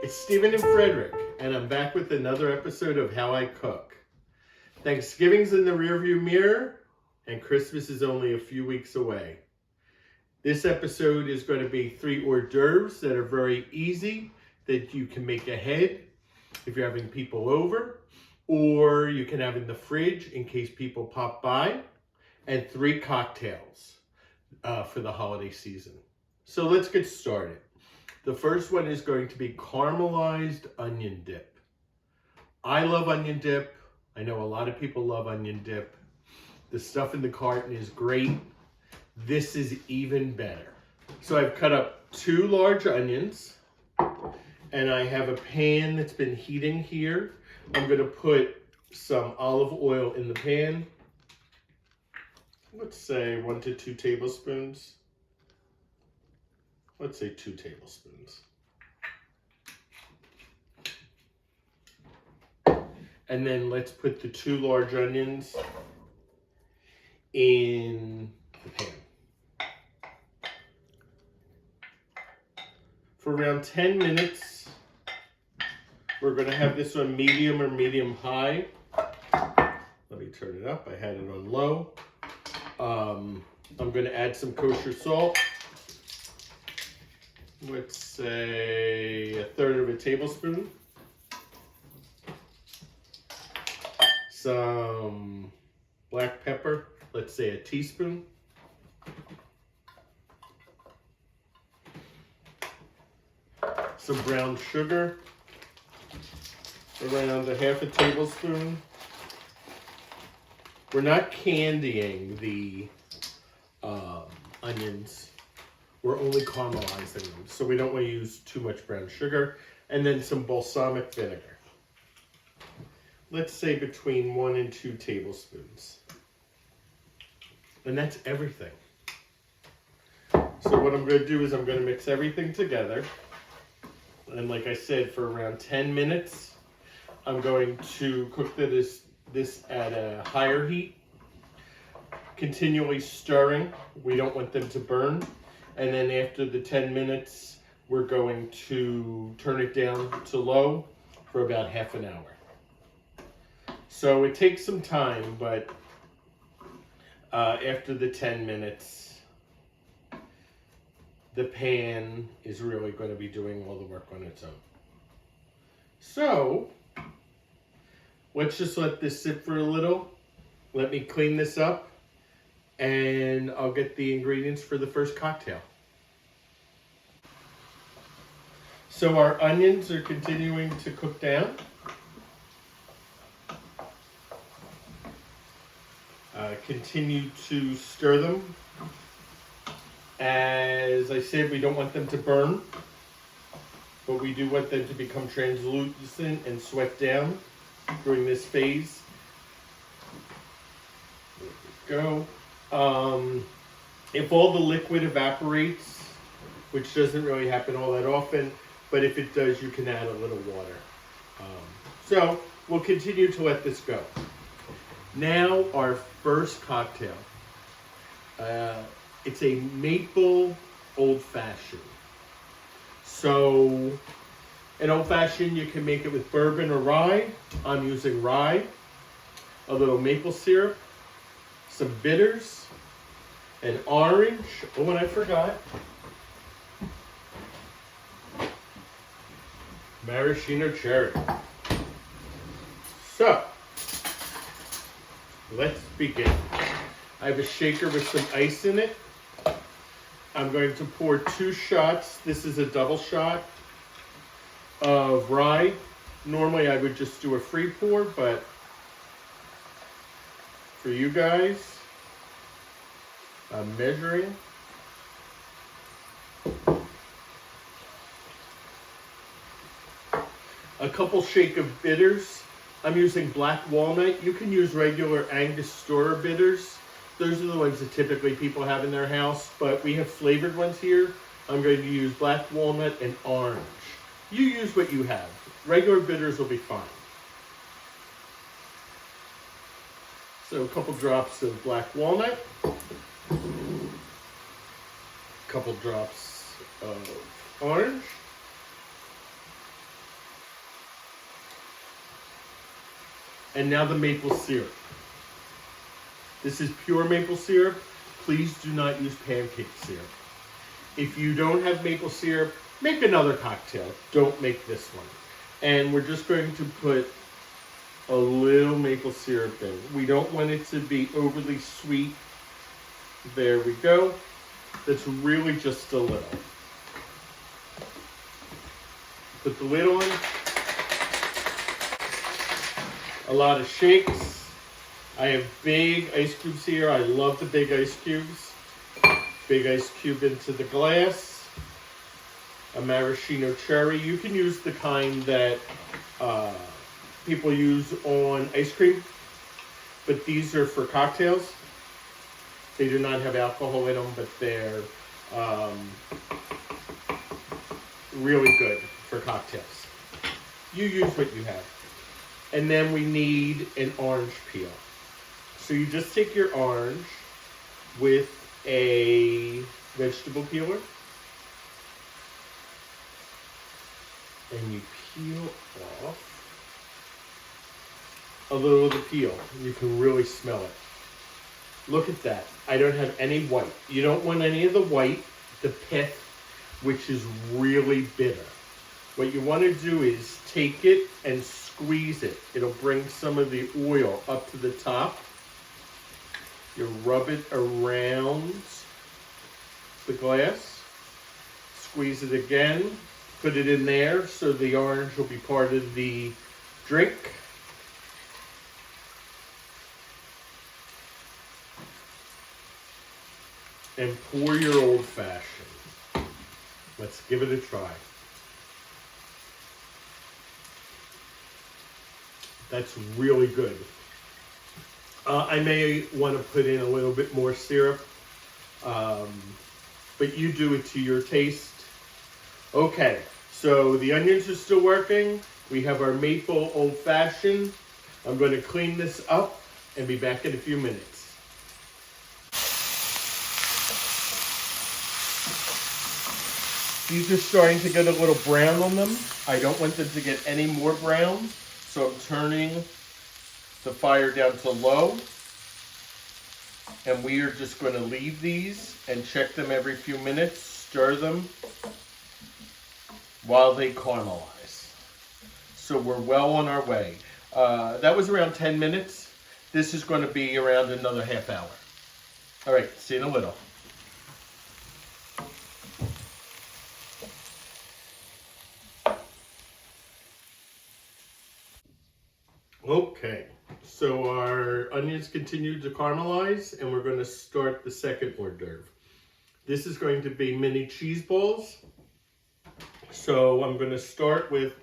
It's Stephen and Frederick, and I'm back with another episode of How I Cook. Thanksgiving's in the rearview mirror, and Christmas is only a few weeks away. This episode is going to be 3 hors d'oeuvres that are very easy, that you can make ahead if you're having people over, or you can have in the fridge in case people pop by, and 3 cocktails for the holiday season. So let's get started. The first one is going to be caramelized onion dip. I love onion dip. I know a lot of people love onion dip. The stuff in the carton is great. This is even better. So I've cut up 2 large onions, and I have a pan that's been heating here. I'm going to put some olive oil in the pan. Let's say 1 to 2 tablespoons. Let's say 2 tablespoons. And then let's put the 2 large onions in the pan. For around 10 minutes, we're going to have this on medium or medium high. Let me turn it up. I had it on low. I'm going to add some kosher salt. Let's say 1/3 of a tablespoon. Some black pepper, let's say a teaspoon. Some brown sugar, around 1/2 tablespoon. We're not candying the onions. We're only caramelizing them, so we don't want to use too much brown sugar. And then some balsamic vinegar. Let's say between 1 and 2 tablespoons. And that's everything. So what I'm going to do is I'm going to mix everything together. And like I said, for around 10 minutes, I'm going to cook this at a higher heat, continually stirring. We don't want them to burn. And then after the 10 minutes, we're going to turn it down to low for about half an hour. So it takes some time, but after the 10 minutes, the pan is really going to be doing all the work on its own. So let's just let this sit for a little. Let me clean this up, and I'll get the ingredients for the first cocktail. So our onions are continuing to cook down. Continue to stir them. As I said, we don't want them to burn, but we do want them to become translucent and sweat down during this phase. There we go. If all the liquid evaporates, which doesn't really happen all that often, but if it does, you can add a little water. So we'll continue to let this go. Now our first cocktail. It's a maple old-fashioned. So an old-fashioned, you can make it with bourbon or rye. I'm using rye, a little maple syrup, some bitters, an orange. Oh, and I forgot. Maraschino cherry. So, let's begin. I have a shaker with some ice in it. I'm going to pour 2 shots. This is a double shot of rye. Normally I would just do a free pour, but for you guys, I'm measuring. A couple shake of bitters. I'm using black walnut. You can use regular Angostura bitters. Those are the ones that typically people have in their house, but we have flavored ones here. I'm going to use black walnut and orange. You use what you have. Regular bitters will be fine. So a couple drops of black walnut. A couple drops of orange. And now the maple syrup. This is pure maple syrup. Please do not use pancake syrup. If you don't have maple syrup, make another cocktail. Don't make this one. And we're just going to put a little maple syrup in. We don't want it to be overly sweet. There we go. That's really just a little. Put the lid on. A lot of shakes. I have big ice cubes here. I love the big ice cubes. Big ice cube into the glass. A maraschino cherry. You can use the kind that people use on ice cream, but these are for cocktails. They do not have alcohol in them, but they're really good for cocktails. You use what you have. And then we need an orange peel. So you just take your orange with a vegetable peeler and you peel off a little of the peel. You can really smell it. Look at that. I don't have any white. You don't want any of the white, the pith, which is really bitter. What you want to do is take it and squeeze it. It'll bring some of the oil up to the top. You rub it around the glass. Squeeze it again. Put it in there so the orange will be part of the drink. And pour your old fashioned. Let's give it a try. That's really good. I may want to put in a little bit more syrup, but you do it to your taste. Okay, so the onions are still working. We have our maple old fashioned. I'm going to clean this up and be back in a few minutes. These are starting to get a little brown on them. I don't want them to get any more brown, so I'm turning the fire down to low. And we are just going to leave these and check them every few minutes, stir them while they caramelize. So we're well on our way. That was around 10 minutes. This is going to be around another half hour. All right, see you in a little. Okay, so our onions continue to caramelize and we're going to start the second hors d'oeuvre. This is going to be mini cheese balls. So I'm going to start with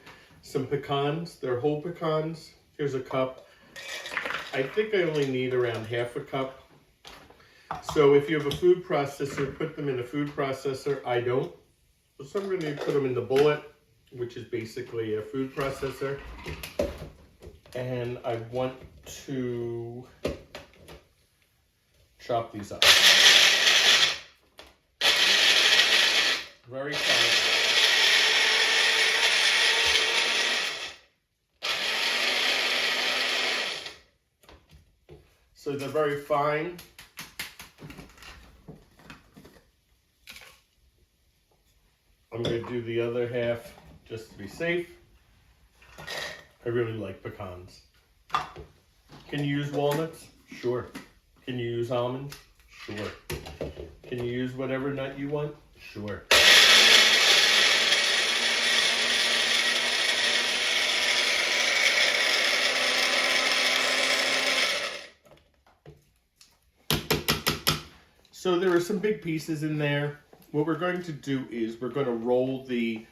some pecans. They're whole pecans. Here's a cup. I think I only need around half a cup. So if you have a food processor, put them in a food processor. I don't. So I'm going to put them in the bullet, which is basically a food processor. And I want to chop these up. Very fine. So they're very fine. I'm going to do the other half just to be safe. I really like pecans. Can you use walnuts? Sure. Can you use almonds? Sure. Can you use whatever nut you want? Sure. So there are some big pieces in there. What we're going to do is we're going to roll the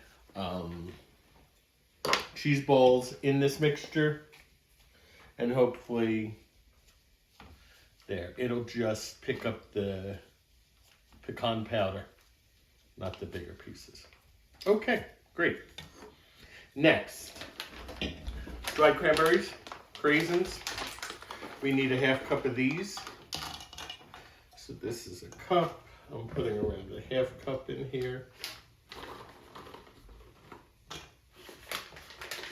cheese balls in this mixture, and hopefully there, it'll just pick up the pecan powder, not the bigger pieces. Okay, great. Next, dried cranberries, craisins. We need a half cup of these. So this is a cup. I'm putting around a half cup in here.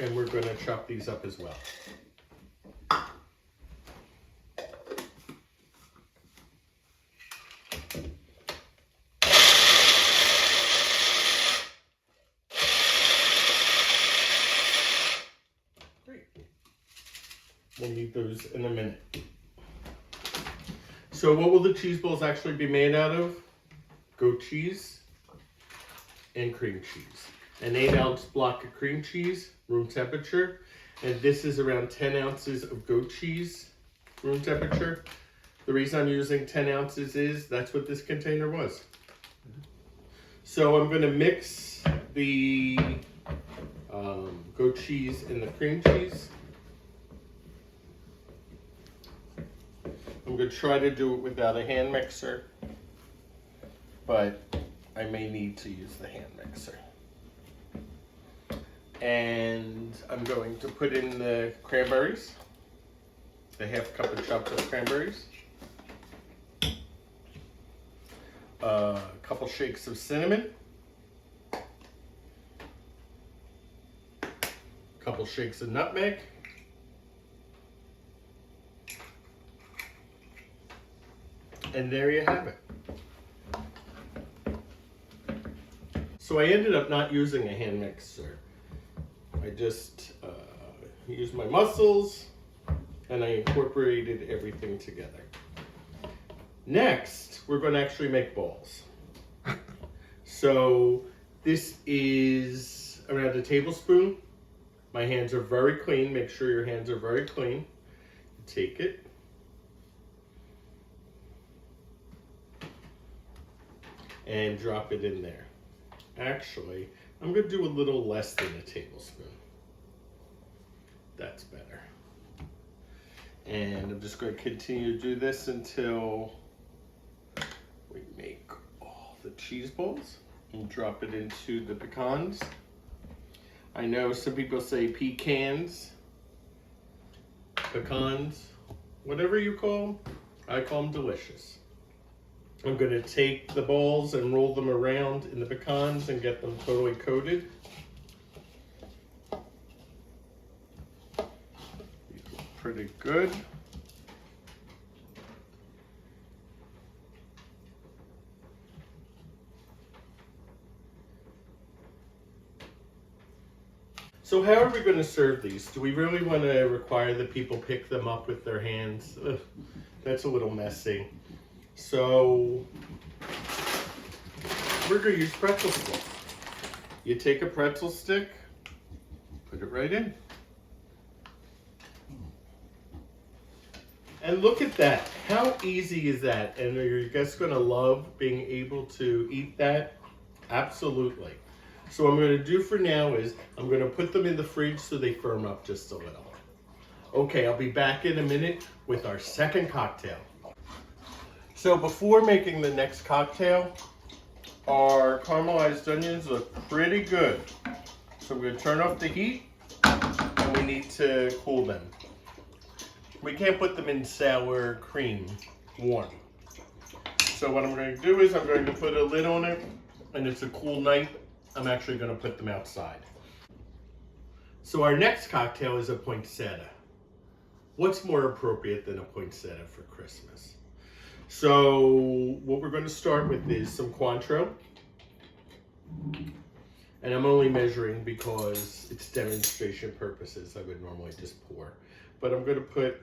And we're going to chop these up as well. We'll need those in a minute. So what will the cheese balls actually be made out of? Goat cheese and cream cheese. An 8-ounce block of cream cheese, room temperature. And this is around 10 ounces of goat cheese, room temperature. The reason I'm using 10 ounces is that's what this container was. So I'm going to mix the goat cheese and the cream cheese. I'm going to try to do it without a hand mixer, but I may need to use the hand mixer. And I'm going to put in the cranberries, the half cup of chopped up cranberries, a couple shakes of cinnamon, a couple shakes of nutmeg, and there you have it. So I ended up not using a hand mixer. I just used my muscles and I incorporated everything together. Next, we're going to actually make balls. So this is around a tablespoon. My hands are very clean. Make sure your hands are very clean. Take it. And drop it in there. Actually, I'm going to do a little less than a tablespoon. That's better. And I'm just going to continue to do this until we make all the cheese balls and drop it into the pecans. I know some people say pecans, pecans, whatever you call them. I call them delicious. I'm going to take the balls and roll them around in the pecans and get them totally coated. These look pretty good. So how are we going to serve these? Do we really want to require that people pick them up with their hands? Ugh, that's a little messy. So we're going to use pretzel sticks. You take a pretzel stick, put it right in. And look at that. How easy is that? And are you guys going to love being able to eat that? Absolutely. So what I'm going to do for now is I'm going to put them in the fridge so they firm up just a little. Okay, I'll be back in a minute with our second cocktail. So before making the next cocktail, our caramelized onions look pretty good. So I'm going to turn off the heat and we need to cool them. We can't put them in sour cream warm. So what I'm going to do is I'm going to put a lid on it, and it's a cool night. I'm actually going to put them outside. So our next cocktail is a poinsettia. What's more appropriate than a poinsettia for Christmas? So what we're going to start with is some Cointreau. And I'm only measuring because it's demonstration purposes. I would normally just pour. But I'm going to put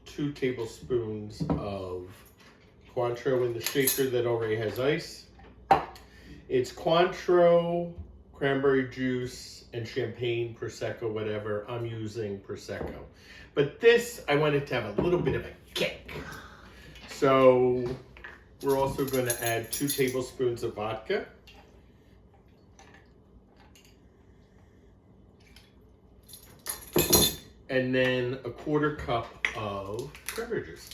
2 tablespoons of Cointreau in the shaker that already has ice. It's Cointreau, cranberry juice, and champagne, Prosecco, whatever. I'm using Prosecco. But this, I wanted to have a little bit of a kick. So we're also going to add 2 tablespoons of vodka. And then a 1/4 cup of cranberry juice.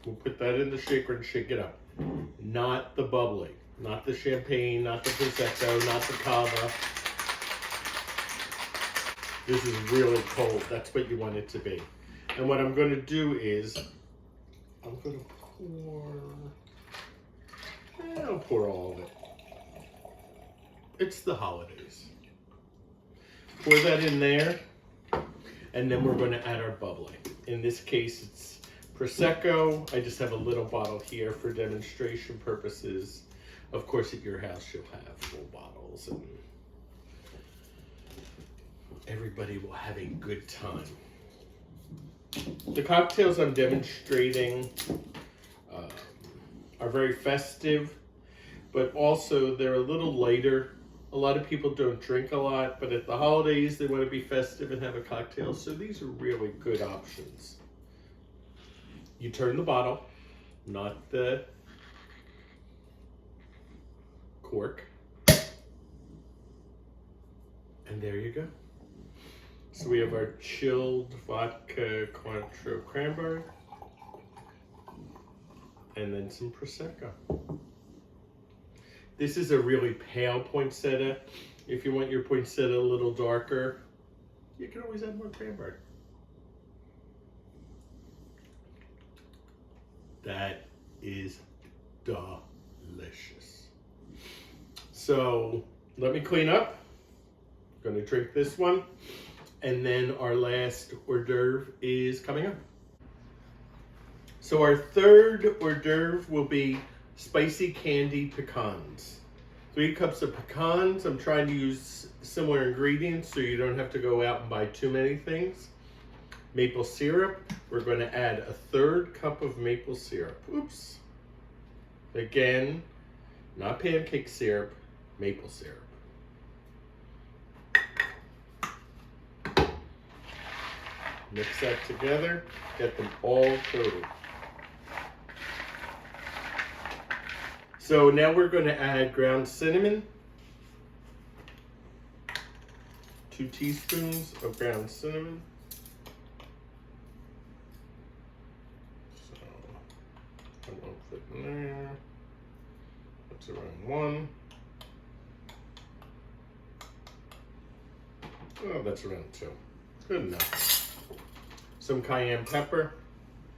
We'll put that in the shaker and shake it up. Not the bubbly, not the champagne, not the Prosecco, not the cava. This is really cold. That's what you want it to be. And what I'm going to do is, I'm going to I'll pour all of it. It's the holidays. Pour that in there, and then we're going to add our bubbly. In this case, it's Prosecco. I just have a little bottle here for demonstration purposes. Of course, at your house, you'll have full bottles, and everybody will have a good time. The cocktails I'm demonstrating are very festive, but also they're a little lighter. A lot of people don't drink a lot, but at the holidays they want to be festive and have a cocktail, so these are really good options. You turn the bottle, not the cork, and there you go. So we have our chilled vodka Cointreau cranberry, and then some Prosecco. This is a really pale poinsettia. If you want your poinsettia a little darker, you can always add more cranberry. That is delicious. So let me clean up. I'm gonna drink this one. And then our last hors d'oeuvre is coming up. So our third hors d'oeuvre will be spicy candied pecans. 3 cups of pecans. I'm trying to use similar ingredients so you don't have to go out and buy too many things. Maple syrup. We're going to add a 1/3 cup of maple syrup. Oops. Again, not pancake syrup, maple syrup. Mix that together, get them all coated. So now we're going to add ground cinnamon, 2 teaspoons of ground cinnamon. So I won't put in there. That's around 1. Oh, that's around 2. Good enough. Some cayenne pepper.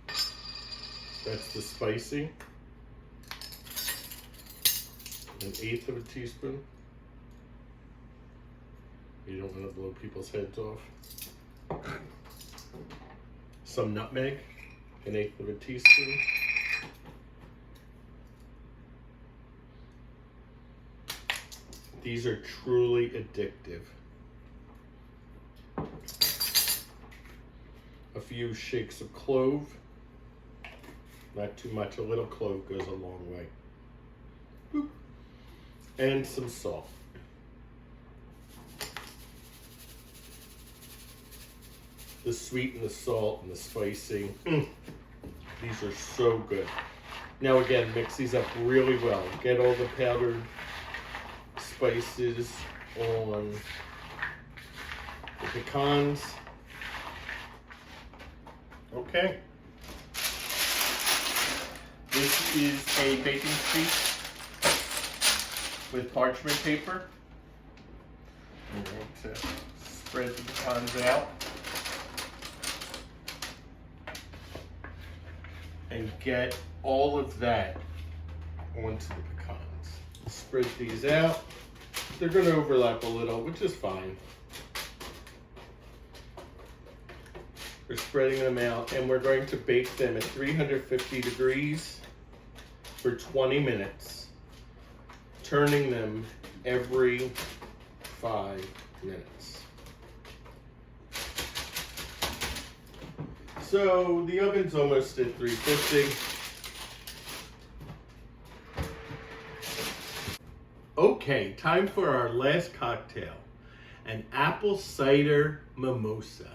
That's the spicy. 1/8 of a teaspoon. You don't want to blow people's heads off. Some nutmeg. 1/8 of a teaspoon. These are truly addictive. A few shakes of clove. Not too much. A little clove goes a long way. Boop. And some salt. The sweet and the salt and the spicy. These are so good. Now again, mix these up really well. Get all the powdered spices on the pecans. Okay. This is a baking sheet with parchment paper. I'm going to spread the pecans out and get all of that onto the pecans. Spread these out. They're going to overlap a little, which is fine. We're spreading them out, and we're going to bake them at 350 degrees for 20 minutes, turning them every 5 minutes. So the oven's almost at 350. Okay, time for our last cocktail, an apple cider mimosa.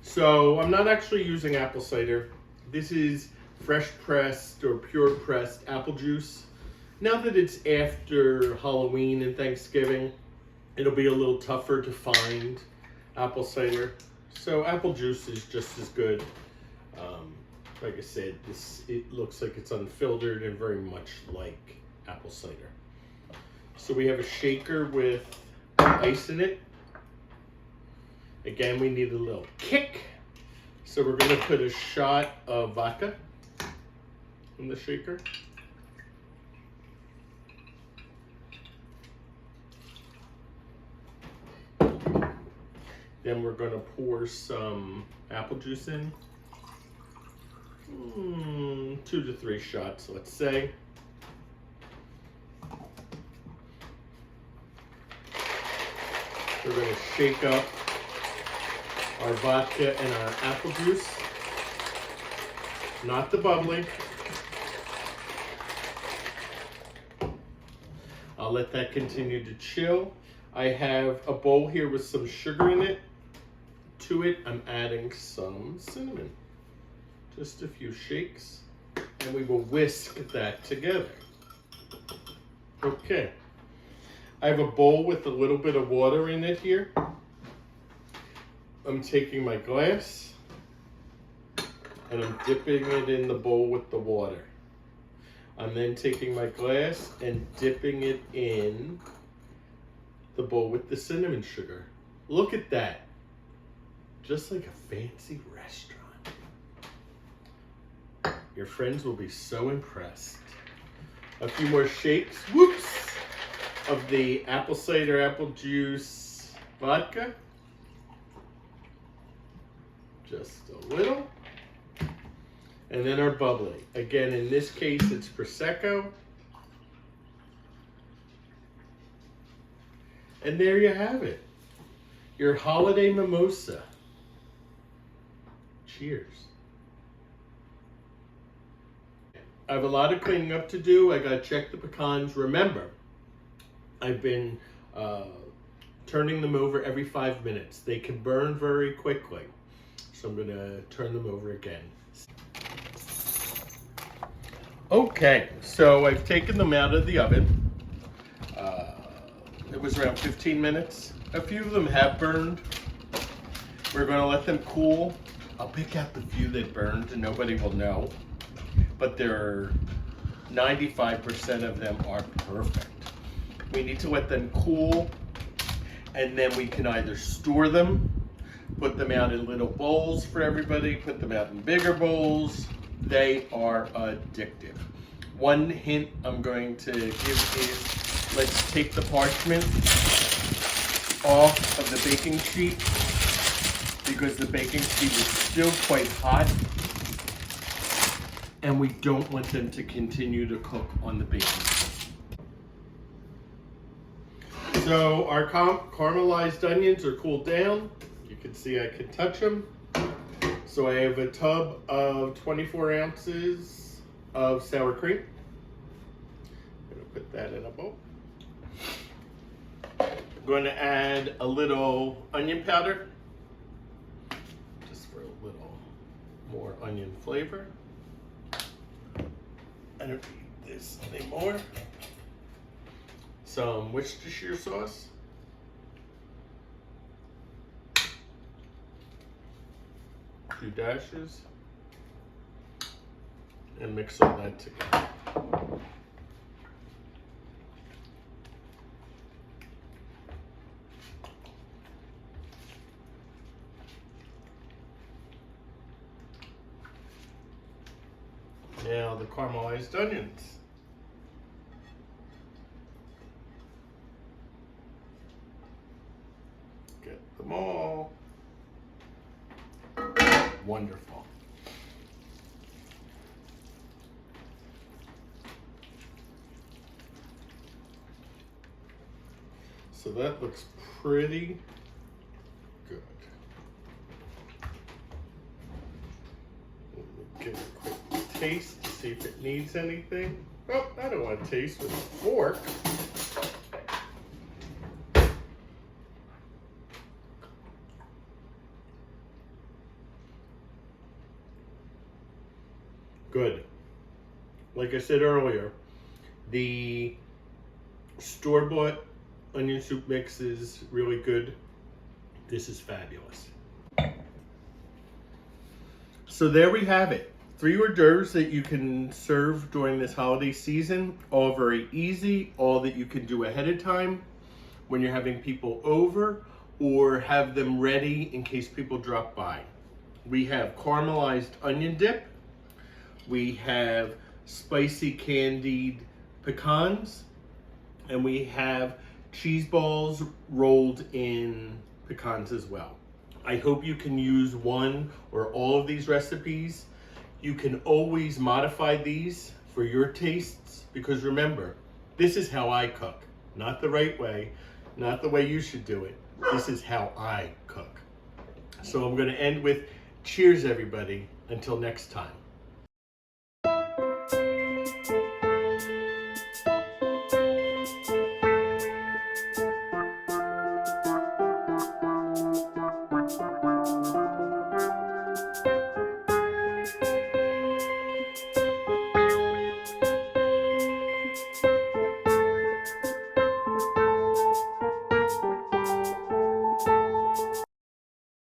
So I'm not actually using apple cider. This is fresh pressed or pure pressed apple juice. Now that it's after Halloween and Thanksgiving, it'll be a little tougher to find apple cider. So apple juice is just as good. Like I said, it looks like it's unfiltered and very much like apple cider. So we have a shaker with ice in it. Again, we need a little kick. So we're going to put a shot of vodka in the shaker. Then we're going to pour some apple juice in. 2 to 3 shots, let's say. We're going to shake up our vodka and our apple juice, not the bubbly. I'll let that continue to chill. I have a bowl here with some sugar in it. To it, I'm adding some cinnamon. Just a few shakes, and we will whisk that together. Okay. I have a bowl with a little bit of water in it here. I'm taking my glass, and I'm dipping it in the bowl with the water. I'm then taking my glass and dipping it in the bowl with the cinnamon sugar. Look at that. Just like a fancy restaurant. Your friends will be so impressed. A few more shakes, whoops, of the apple cider, apple juice, vodka. Just a little. And then our bubbly. Again, in this case, it's Prosecco. And there you have it. Your holiday mimosa. Cheers. I have a lot of cleaning up to do. I gotta check the pecans. Remember, I've been turning them over every 5 minutes. They can burn very quickly. So I'm gonna turn them over again. Okay, so I've taken them out of the oven. It was around 15 minutes. A few of them have burned. We're gonna let them cool. I'll pick out the few that burned and nobody will know. But 95% of them are perfect. We need to let them cool, and then we can either store them, put them out in little bowls for everybody, put them out in bigger bowls. They are addictive. One hint I'm going to give is, let's take the parchment off of the baking sheet, because the baking sheet is still quite hot, and we don't want them to continue to cook on the baking sheet. So our caramelized onions are cooled down. You can see I can touch them. So I have a tub of 24 ounces of sour cream. I'm gonna put that in a bowl. I'm going to add a little onion powder, just for a little more onion flavor. I don't need this anymore. Some Worcestershire sauce. Few dashes. And mix all that together. Now the caramelized onions. Get them all. Wonderful. So that looks pretty good. Give it a quick taste to see if it needs anything. Oh, I don't want to taste with a fork. Good. Like I said earlier, the store-bought onion soup mix is really good. This is fabulous. So there we have it. 3 hors d'oeuvres that you can serve during this holiday season. All very easy, all that you can do ahead of time when you're having people over, or have them ready in case people drop by. We have caramelized onion dip. We have spicy candied pecans, and we have cheese balls rolled in pecans as well. I hope you can use one or all of these recipes. You can always modify these for your tastes, because remember, this is how I cook. Not the right way, not the way you should do it. This is how I cook. So I'm going to end with cheers, everybody. Until next time.